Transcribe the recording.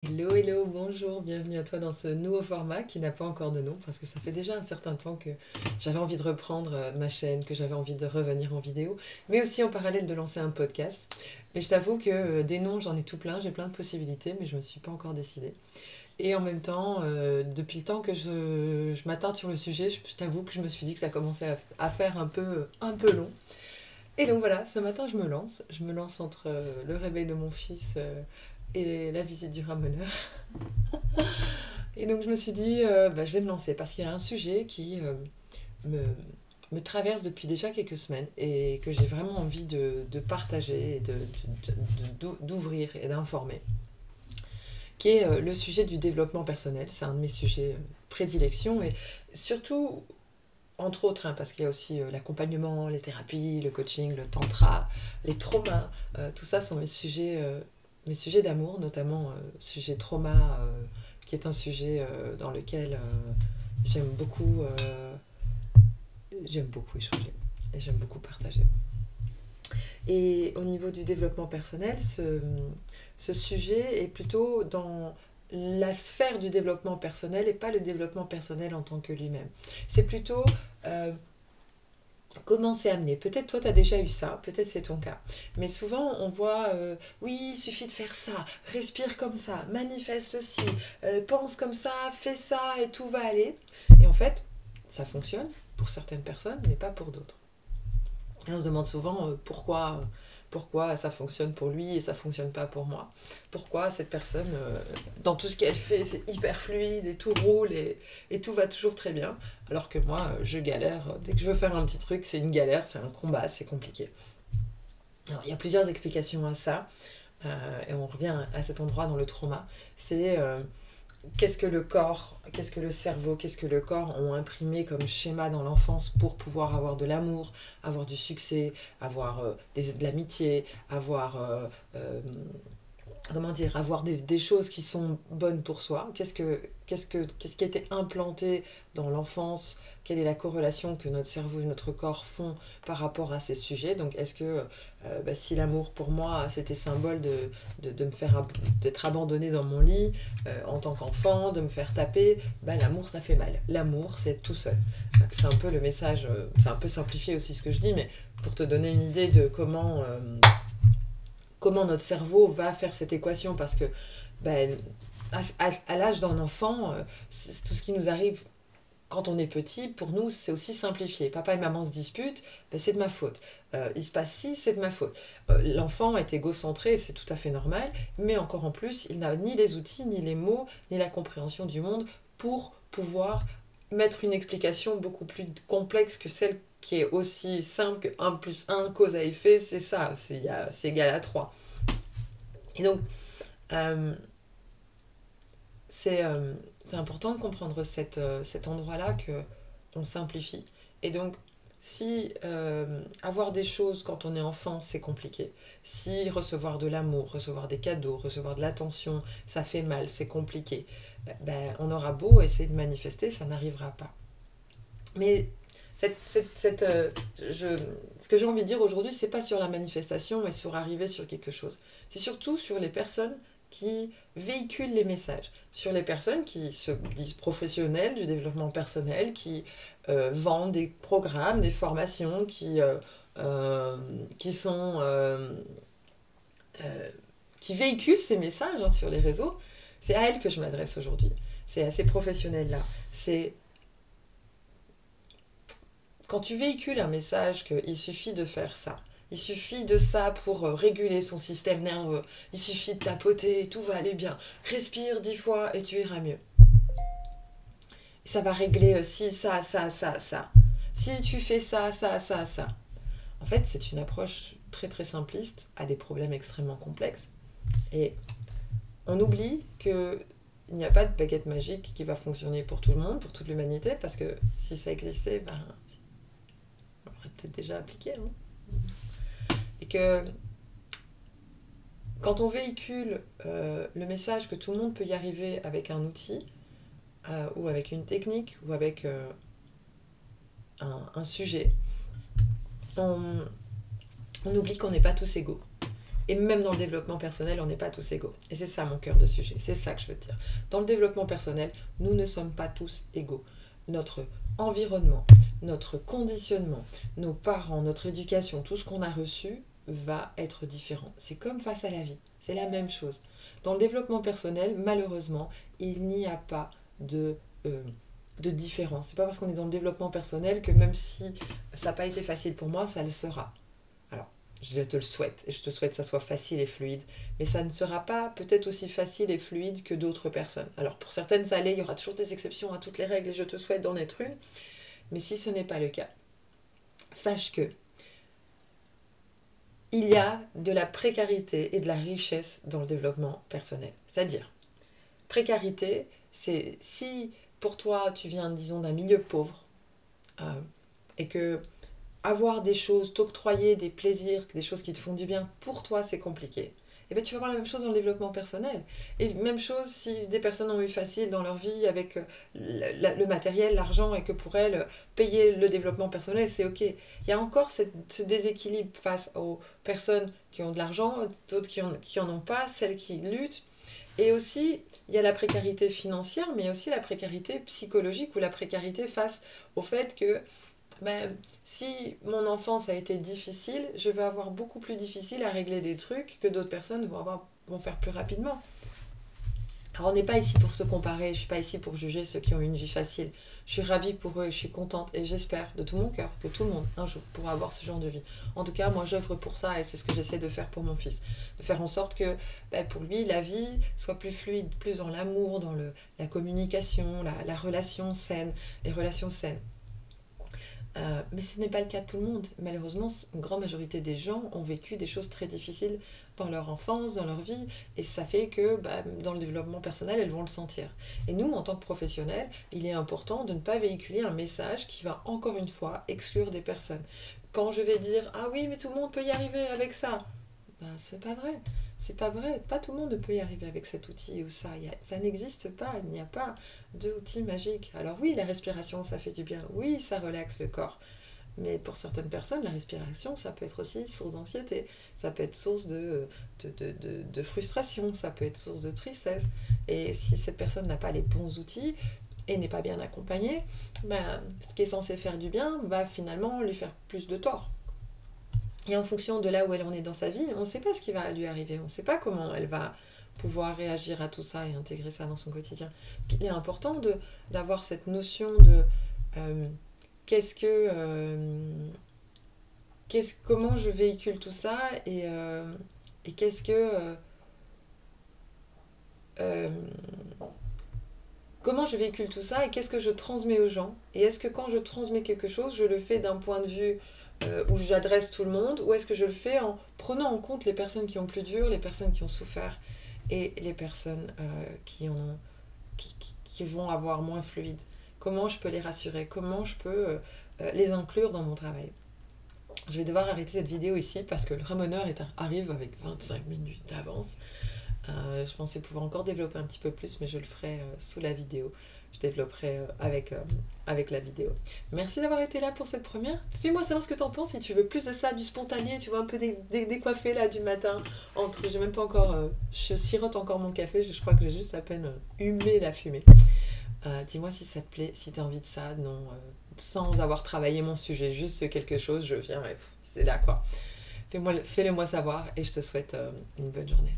Hello, hello, bonjour, bienvenue à toi dans ce nouveau format qui n'a pas encore de nom parce que ça fait déjà un certain temps que j'avais envie de reprendre ma chaîne, que j'avais envie de revenir en vidéo, mais aussi en parallèle de lancer un podcast. Mais je t'avoue que des noms, j'en ai tout plein, j'ai plein de possibilités, mais je ne me suis pas encore décidée. Et en même temps, depuis le temps que je m'attarde sur le sujet, je t'avoue que je me suis dit que ça commençait à faire un peu long. Et donc voilà, ce matin je me lance. Je me lance entre le réveil de mon fils et la visite du ramoneur. Et donc je me suis dit, je vais me lancer parce qu'il y a un sujet qui me, me traverse depuis déjà quelques semaines et que j'ai vraiment envie de partager, d'ouvrir et d'informer, qui est le sujet du développement personnel. C'est un de mes sujets prédilection et surtout, entre autres, hein, parce qu'il y a aussi l'accompagnement, les thérapies, le coaching, le tantra, les traumas, tout ça sont mes sujets d'amour, notamment sujet trauma, qui est un sujet dans lequel j'aime beaucoup, j'aime beaucoup échanger et j'aime beaucoup partager. Et au niveau du développement personnel, ce sujet est plutôt dans la sphère du développement personnel et pas le développement personnel en tant que lui-même. C'est plutôt euh, comment c'est amené. Peut-être toi tu as déjà eu ça, peut-être c'est ton cas. Mais souvent on voit, oui, il suffit de faire ça, respire comme ça, manifeste ceci, pense comme ça, fais ça et tout va aller. Et en fait, ça fonctionne pour certaines personnes, mais pas pour d'autres. Et on se demande souvent pourquoi ça fonctionne pour lui et ça fonctionne pas pour moi. Pourquoi cette personne, dans tout ce qu'elle fait, c'est hyper fluide et tout roule et tout va toujours très bien. Alors que moi, je galère. Dès que je veux faire un petit truc, c'est une galère, c'est un combat, c'est compliqué. Alors, il y a plusieurs explications à ça. Et on revient à cet endroit dans le trauma. C'est qu'est-ce que le corps, qu'est-ce que le cerveau, qu'est-ce que le corps ont imprimé comme schéma dans l'enfance pour pouvoir avoir de l'amour, avoir du succès, avoir de l'amitié, avoir comment dire, avoir des choses qui sont bonnes pour soi. Qu'est-ce qui a été implanté dans l'enfance? Quelle est la corrélation que notre cerveau et notre corps font par rapport à ces sujets? Donc, est-ce que si l'amour pour moi c'était symbole de me faire d'être abandonné dans mon lit en tant qu'enfant, de me faire taper, l'amour ça fait mal. L'amour c'est être tout seul. C'est un peu le message, c'est un peu simplifié aussi ce que je dis, mais pour te donner une idée de comment notre cerveau va faire cette équation parce que ben, à l'âge d'un enfant, tout ce qui nous arrive quand on est petit, pour nous, c'est aussi simplifié. Papa et maman se disputent, c'est de ma faute. Il se passe ci, c'est de ma faute. L'enfant est égocentré, c'est tout à fait normal, mais encore en plus, il n'a ni les outils, ni les mots, ni la compréhension du monde pour pouvoir mettre une explication beaucoup plus complexe que celle qui est aussi simple que 1 plus 1, cause à effet, c'est ça, c'est égal à 3. Et donc, euh, c'est important de comprendre cet endroit-là que on simplifie. Et donc, si avoir des choses quand on est enfant, c'est compliqué. Si recevoir de l'amour, recevoir des cadeaux, recevoir de l'attention, ça fait mal, c'est compliqué. On aura beau essayer de manifester, ça n'arrivera pas. Mais cette, cette, cette, ce que j'ai envie de dire aujourd'hui, c'est pas sur la manifestation, mais sur arriver sur quelque chose. C'est surtout sur les personnes qui véhiculent les messages, sur les personnes qui se disent professionnelles du développement personnel, qui vendent des programmes, des formations, qui sont euh, qui véhiculent ces messages hein, sur les réseaux. C'est à elles que je m'adresse aujourd'hui. C'est à ces professionnels-là. C'est quand tu véhicules un message qu'il suffit de faire ça, il suffit de ça pour réguler son système nerveux, il suffit de tapoter, tout va aller bien, respire 10 fois et tu iras mieux. Et ça va régler si ça, ça, ça, ça. Si tu fais ça, ça, ça, ça. En fait, c'est une approche très très simpliste à des problèmes extrêmement complexes. Et on oublie que il n'y a pas de baguette magique qui va fonctionner pour tout le monde, pour toute l'humanité, parce que si ça existait, on l'aurait peut-être déjà appliqué. Hein. Et que quand on véhicule le message que tout le monde peut y arriver avec un outil, ou avec une technique, ou avec un sujet, on oublie qu'on n'est pas tous égaux. Et même dans le développement personnel, on n'est pas tous égaux. Et c'est ça mon cœur de sujet, c'est ça que je veux te dire. Dans le développement personnel, nous ne sommes pas tous égaux. Notre environnement, notre conditionnement, nos parents, notre éducation, tout ce qu'on a reçu va être différent. C'est comme face à la vie, c'est la même chose. Dans le développement personnel, malheureusement, il n'y a pas de différence. C'est pas parce qu'on est dans le développement personnel que même si ça n'a pas été facile pour moi, ça le sera. Alors, je te le souhaite, et je te souhaite que ça soit facile et fluide, mais ça ne sera pas peut-être aussi facile et fluide que d'autres personnes. Alors, pour certaines, ça l'est, il y aura toujours des exceptions à toutes les règles, et je te souhaite d'en être une, mais si ce n'est pas le cas, sache que il y a de la précarité et de la richesse dans le développement personnel. C'est-à-dire, précarité, c'est si pour toi tu viens, disons, d'un milieu pauvre et que avoir des choses, t'octroyer des plaisirs, des choses qui te font du bien, pour toi c'est compliqué. Et bien tu vas voir la même chose dans le développement personnel. Et même chose si des personnes ont eu facile dans leur vie avec le matériel, l'argent, et que pour elles, payer le développement personnel, c'est ok. Il y a encore ce déséquilibre face aux personnes qui ont de l'argent, d'autres qui en ont pas, celles qui luttent. Et aussi, il y a la précarité financière, mais il y a aussi la précarité psychologique ou la précarité face au fait que si mon enfance a été difficile, je vais avoir beaucoup plus difficile à régler des trucs que d'autres personnes vont faire plus rapidement. Alors on n'est pas ici pour se comparer, je ne suis pas ici pour juger ceux qui ont une vie facile. Je suis ravie pour eux, je suis contente et j'espère de tout mon cœur que tout le monde un jour pourra avoir ce genre de vie. En tout cas, moi j'œuvre pour ça et c'est ce que j'essaie de faire pour mon fils. De faire en sorte que pour lui, la vie soit plus fluide, plus dans l'amour, dans la communication, la relation saine, les relations saines. Mais ce n'est pas le cas de tout le monde. Malheureusement, une grande majorité des gens ont vécu des choses très difficiles dans leur enfance, dans leur vie, et ça fait que dans le développement personnel, elles vont le sentir. Et nous, en tant que professionnels, il est important de ne pas véhiculer un message qui va encore une fois exclure des personnes. Quand je vais dire « Ah oui, mais tout le monde peut y arriver avec ça », c'est pas vrai. C'est pas vrai. Pas tout le monde ne peut y arriver avec cet outil ou ça. Ça n'existe pas. Il n'y a pas d'outil magique. Alors oui, la respiration, ça fait du bien. Oui, ça relaxe le corps. Mais pour certaines personnes, la respiration, ça peut être aussi source d'anxiété. Ça peut être source de frustration. Ça peut être source de tristesse. Et si cette personne n'a pas les bons outils et n'est pas bien accompagnée, ce qui est censé faire du bien va finalement lui faire plus de tort. Et en fonction de là où elle en est dans sa vie, on ne sait pas ce qui va lui arriver, on ne sait pas comment elle va pouvoir réagir à tout ça et intégrer ça dans son quotidien. Il est important d'avoir cette notion de comment je véhicule tout ça et comment je véhicule tout ça et qu'est-ce que je transmets aux gens. Et est-ce que quand je transmets quelque chose, je le fais d'un point de vue où j'adresse tout le monde, ou est-ce que je le fais en prenant en compte les personnes qui ont plus dur, les personnes qui ont souffert et les personnes qui vont avoir moins fluide. Comment je peux les rassurer, comment je peux les inclure dans mon travail. Je vais devoir arrêter cette vidéo ici parce que le ramoneur arrive avec 25 minutes d'avance. Je pensais pouvoir encore développer un petit peu plus, mais je le ferai sous la vidéo. Je développerai avec la vidéo. Merci d'avoir été là pour cette première. Fais-moi savoir ce que tu en penses, si tu veux plus de ça, du spontané, tu vois, un peu décoiffé là du matin. J'ai même pas encore... je sirote encore mon café, je crois que j'ai juste à peine humé la fumée. Dis-moi si ça te plaît, si tu as envie de ça, non, sans avoir travaillé mon sujet, juste quelque chose, je viens et c'est là quoi. Fais-le moi savoir et je te souhaite une bonne journée.